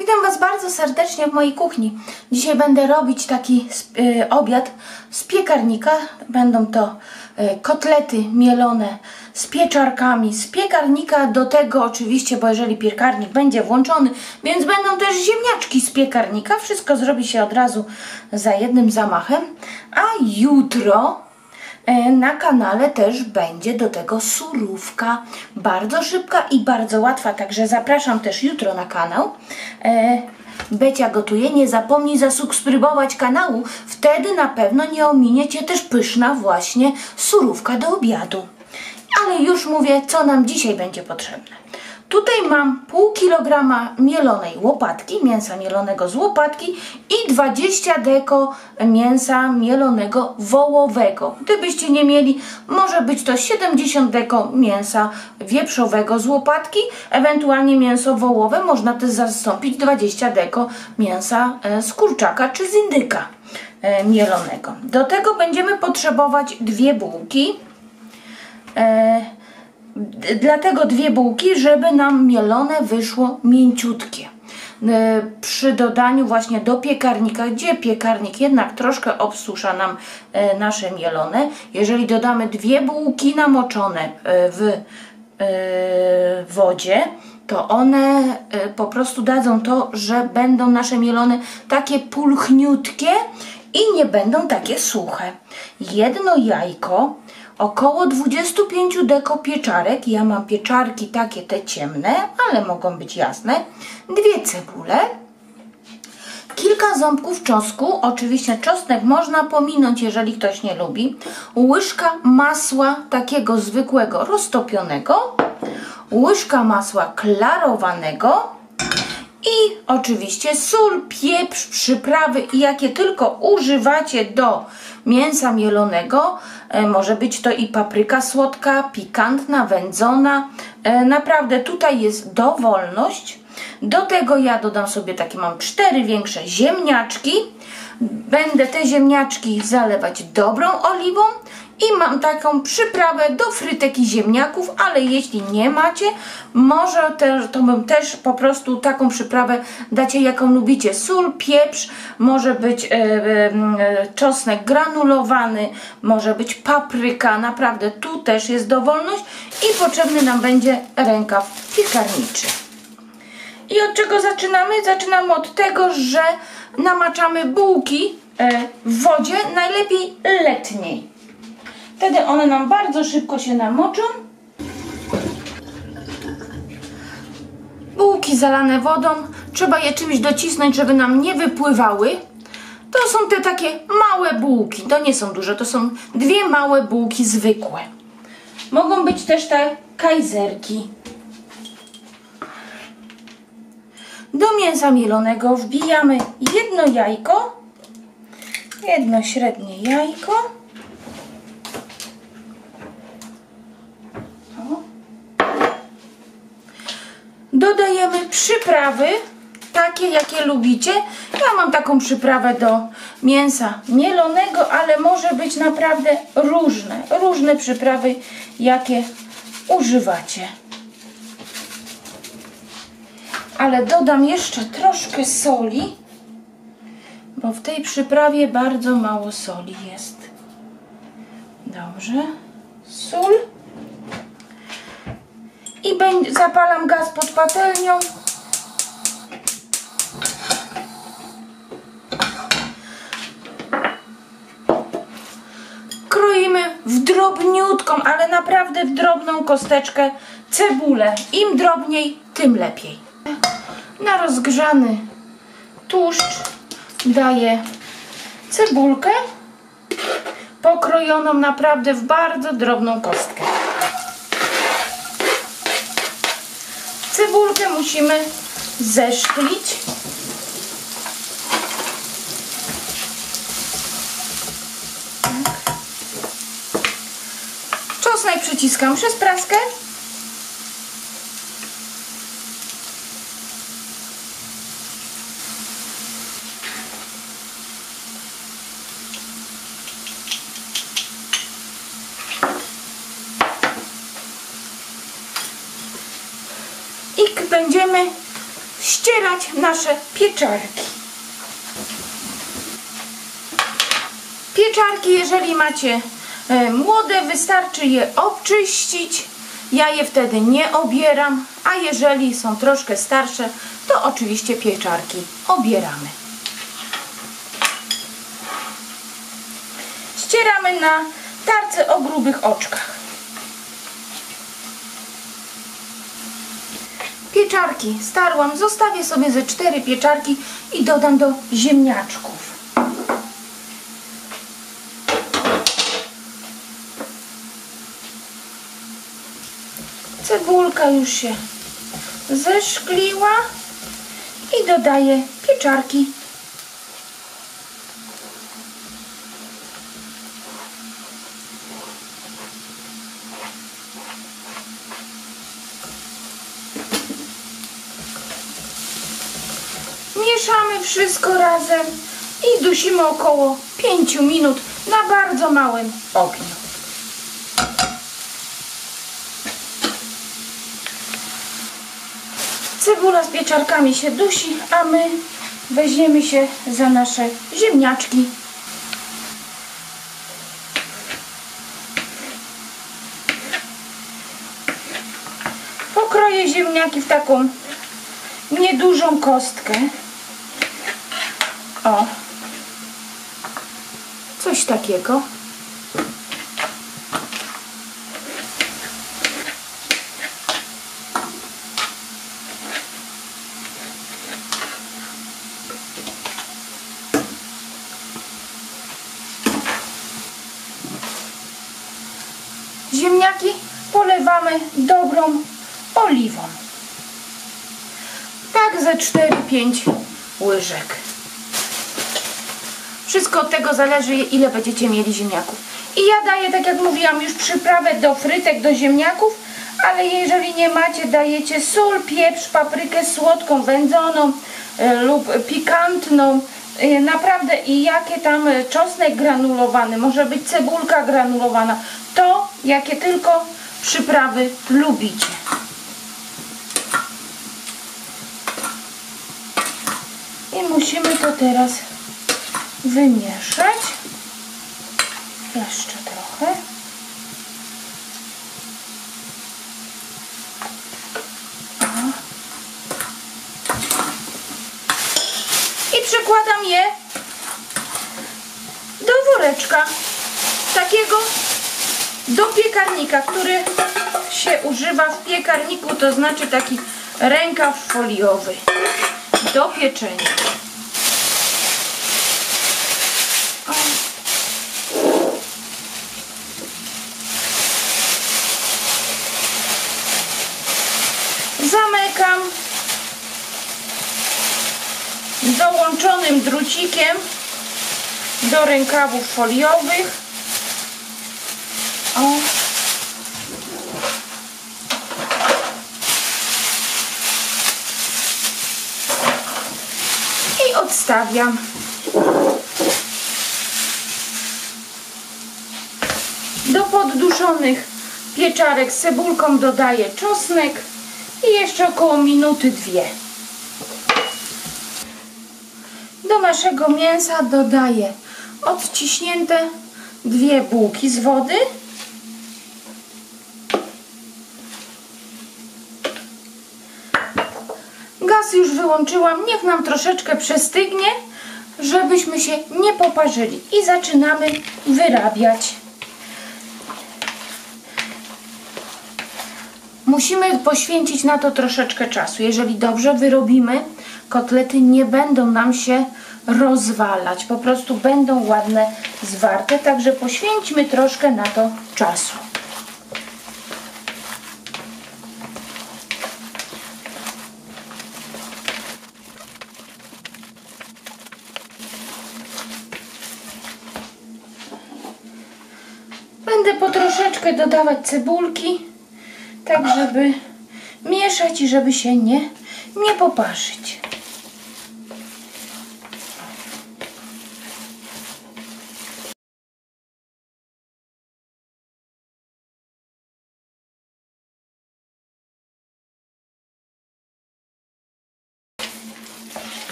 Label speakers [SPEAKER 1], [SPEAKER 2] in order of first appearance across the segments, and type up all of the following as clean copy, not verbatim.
[SPEAKER 1] Witam Was bardzo serdecznie w mojej kuchni. Dzisiaj będę robić taki obiad z piekarnika. Będą to kotlety mielone z pieczarkami z piekarnika. Do tego oczywiście, bo jeżeli piekarnik będzie włączony, więc będą też ziemniaczki z piekarnika. Wszystko zrobi się od razu za jednym zamachem. A jutro na kanale też będzie do tego surówka. Bardzo szybka i bardzo łatwa, także zapraszam też jutro na kanał. Becia gotuje. Nie zapomnij zasubskrybować kanału. Wtedy na pewno nie ominiecie też pyszna właśnie surówka do obiadu. Ale już mówię, co nam dzisiaj będzie potrzebne. Tutaj mam pół kilograma mielonej łopatki, mięsa mielonego z łopatki i 20 deko mięsa mielonego wołowego. Gdybyście nie mieli, może być to 70 deko mięsa wieprzowego z łopatki, ewentualnie mięso wołowe można też zastąpić 20 deko mięsa z kurczaka czy z indyka mielonego. Do tego będziemy potrzebować dwie bułki. Dlatego dwie bułki, żeby nam mielone wyszło mięciutkie. Przy dodaniu właśnie do piekarnika, gdzie piekarnik jednak troszkę obsusza nam nasze mielone, jeżeli dodamy dwie bułki namoczone w wodzie, to one po prostu dadzą to, że będą nasze mielone takie pulchniutkie i nie będą takie suche. Jedno jajko, około 25 deko pieczarek, ja mam pieczarki takie te ciemne, ale mogą być jasne, dwie cebule, kilka ząbków czosnku, oczywiście czosnek można pominąć, jeżeli ktoś nie lubi, łyżka masła takiego zwykłego roztopionego, łyżka masła klarowanego i oczywiście sól, pieprz, przyprawy i jakie tylko używacie do mięsa mielonego. Może być to i papryka słodka, pikantna, wędzona. Naprawdę tutaj jest dowolność. Do tego ja dodam sobie takie, mam 4 większe ziemniaczki. Będę te ziemniaczki zalewać dobrą oliwą i mam taką przyprawę do frytek i ziemniaków, ale jeśli nie macie, może to bym też po prostu taką przyprawę dacie, jaką lubicie. Sól, pieprz, może być czosnek granulowany, może być papryka, naprawdę tu też jest dowolność i potrzebny nam będzie rękaw piekarniczy. I od czego zaczynamy? Zaczynamy od tego, że namaczamy bułki w wodzie, najlepiej letniej. Wtedy one nam bardzo szybko się namoczą. Bułki zalane wodą, trzeba je czymś docisnąć, żeby nam nie wypływały. To są te takie małe bułki, to nie są duże, to są dwie małe bułki zwykłe. Mogą być też te kajzerki. Do mięsa mielonego wbijamy jedno jajko, jedno średnie jajko. Dodajemy przyprawy, takie jakie lubicie. Ja mam taką przyprawę do mięsa mielonego, ale może być naprawdę różne przyprawy, jakie używacie. Ale dodam jeszcze troszkę soli, bo w tej przyprawie bardzo mało soli jest. Dobrze, sól. I zapalam gaz pod patelnią. Kroimy w drobniutką, ale naprawdę w drobną kosteczkę cebulę. Im drobniej, tym lepiej. Na rozgrzany tłuszcz daję cebulkę pokrojoną naprawdę w bardzo drobną kostkę. Cebulkę musimy zeszklić. Czosnek przyciskam przez praskę. I będziemy ścierać nasze pieczarki. Pieczarki, jeżeli macie młode, wystarczy je obczyścić. Ja je wtedy nie obieram, a jeżeli są troszkę starsze, to oczywiście pieczarki obieramy. Ścieramy na tarce o grubych oczkach. Pieczarki starłam, zostawię sobie ze 4 pieczarki i dodam do ziemniaczków. Cebulka już się zeszkliła i dodaję pieczarki. Mieszamy wszystko razem i dusimy około 5 minut na bardzo małym ogniu. Cebula z pieczarkami się dusi, a my weźmiemy się za nasze ziemniaczki. Pokroję ziemniaki w taką niedużą kostkę. O, coś takiego. Ziemniaki polewamy dobrą oliwą. Tak ze 4-5 łyżek. Wszystko od tego zależy, ile będziecie mieli ziemniaków. I ja daję, tak jak mówiłam, już przyprawę do frytek, do ziemniaków, ale jeżeli nie macie, dajecie sól, pieprz, paprykę słodką, wędzoną lub pikantną. Naprawdę i jakie tam czosnek granulowany, może być cebulka granulowana, to jakie tylko przyprawy lubicie. I musimy to teraz wymieszać. Jeszcze trochę. I przykładam je do woreczka, takiego do piekarnika, który się używa w piekarniku, to znaczy taki rękaw foliowy do pieczenia. O. Zamykam dołączonym drucikiem do rękawów foliowych. O. I odstawiam. Do podduszonych pieczarek z cebulką dodaję czosnek i jeszcze około minuty 2. Do naszego mięsa dodaję odciśnięte 2 bułki z wody. Gaz już wyłączyłam, niech nam troszeczkę przestygnie, żebyśmy się nie poparzyli. I zaczynamy wyrabiać. Musimy poświęcić na to troszeczkę czasu. Jeżeli dobrze wyrobimy, kotlety nie będą nam się rozwalać. Po prostu będą ładne, zwarte. Także poświęćmy troszkę na to czasu. Będę po troszeczkę dodawać cebulki, tak żeby mieszać i żeby się nie poparzyć.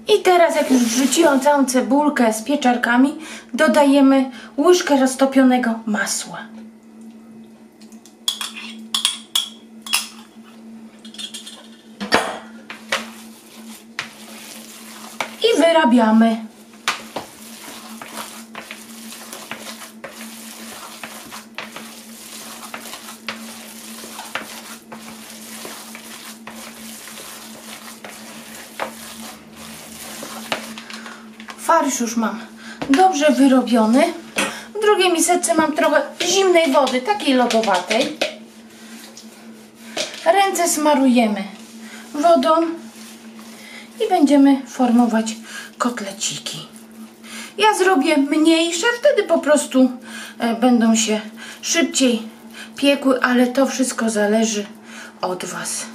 [SPEAKER 1] I teraz, jak już wrzuciłam całą cebulkę z pieczarkami, dodajemy łyżkę roztopionego masła. I wyrabiamy. Farsz już mam dobrze wyrobiony. W drugiej miseczce mam trochę zimnej wody, takiej lodowatej. Ręce smarujemy wodą i będziemy formować kotleciki. Ja zrobię mniejsze, wtedy po prostu będą się szybciej piekły, ale to wszystko zależy od Was.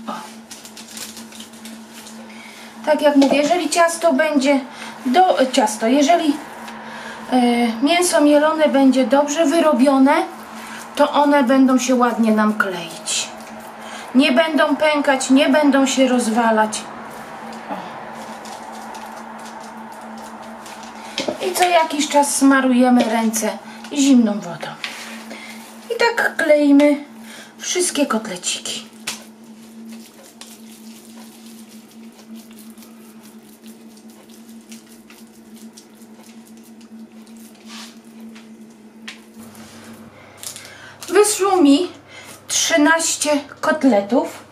[SPEAKER 1] O. Tak jak mówię, jeżeli ciasto będzie jeżeli mięso mielone będzie dobrze wyrobione, to one będą się ładnie nam kleić. Nie będą pękać, nie będą się rozwalać. O. I co jakiś czas smarujemy ręce zimną wodą. I tak kleimy wszystkie kotleciki. Wyszło mi 13 kotletów.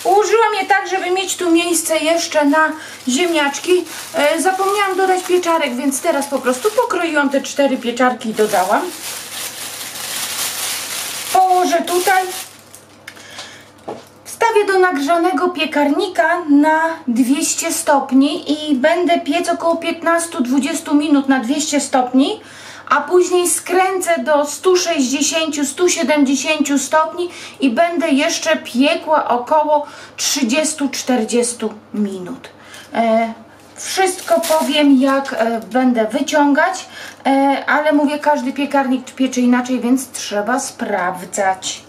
[SPEAKER 1] Ułożyłam je tak, żeby mieć tu miejsce jeszcze na ziemniaczki. Zapomniałam dodać pieczarek, więc teraz po prostu pokroiłam te 4 pieczarki i dodałam. Położę tutaj. Wstawię do nagrzanego piekarnika na 200 stopni i będę piec około 15-20 minut na 200 stopni. A później skręcę do 160-170 stopni i będę jeszcze piekła około 30-40 minut. Wszystko powiem, jak będę wyciągać, ale mówię, każdy piekarnik piecze inaczej, więc trzeba sprawdzać.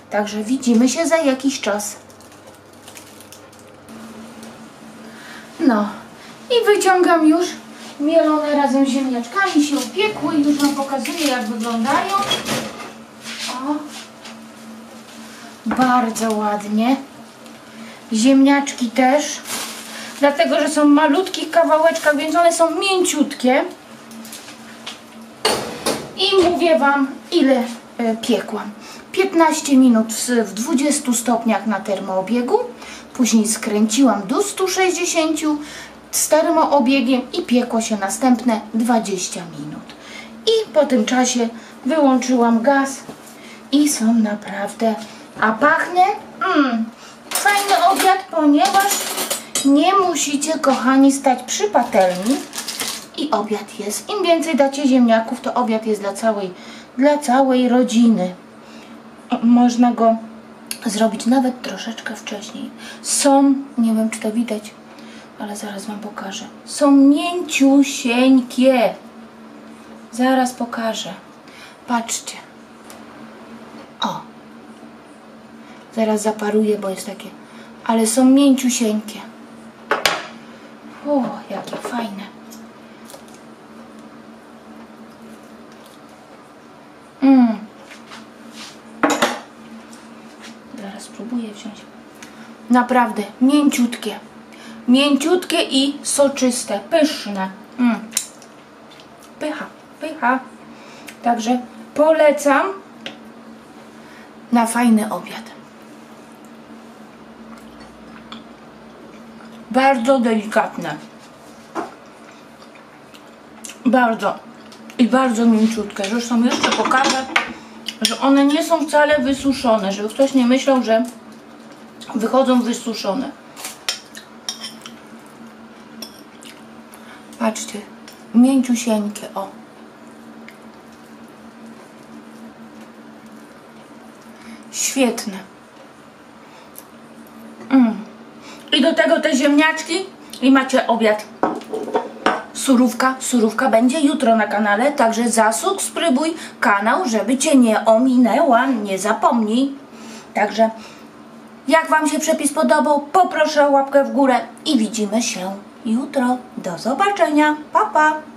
[SPEAKER 1] Także widzimy się za jakiś czas. No i wyciągam już. Mielone razem z ziemniaczkami się upiekły. Już Wam pokazuję, jak wyglądają. O, bardzo ładnie. Ziemniaczki też. Dlatego, że są w malutkich kawałeczkach, więc one są mięciutkie. I mówię Wam, ile piekłam. 15 minut w 20 stopniach na termoobiegu. Później skręciłam do 160 z termoobiegiem i piekło się następne 20 minut. I po tym czasie wyłączyłam gaz i są naprawdę... A pachnie? Fajny obiad, ponieważ nie musicie, kochani, stać przy patelni i obiad jest. Im więcej dacie ziemniaków, to obiad jest dla całej rodziny. Można go zrobić nawet troszeczkę wcześniej. Nie wiem, czy to widać, ale zaraz Wam pokażę. Są mięciusieńkie. Zaraz pokażę. Patrzcie. O. Zaraz zaparuję, bo jest takie. Ale są mięciusieńkie. O, jakie fajne. Zaraz spróbuję wziąć. Naprawdę mięciutkie. Mięciutkie i soczyste. Pyszne. Pycha, pycha. Także polecam na fajny obiad. Bardzo delikatne. Bardzo. I bardzo mięciutkie. Zresztą jeszcze pokażę, że one nie są wcale wysuszone. Żeby ktoś nie myślał, że wychodzą wysuszone. Patrzcie. Mięciusieńkie. O. Świetne. I do tego te ziemniaczki i macie obiad. Surówka. Surówka będzie jutro na kanale, także zasubskrybuj kanał, żeby Cię nie ominęła, nie zapomnij. Także Jak Wam się przepis podobał, poproszę o łapkę w górę i widzimy się jutro. Do zobaczenia. Pa, pa!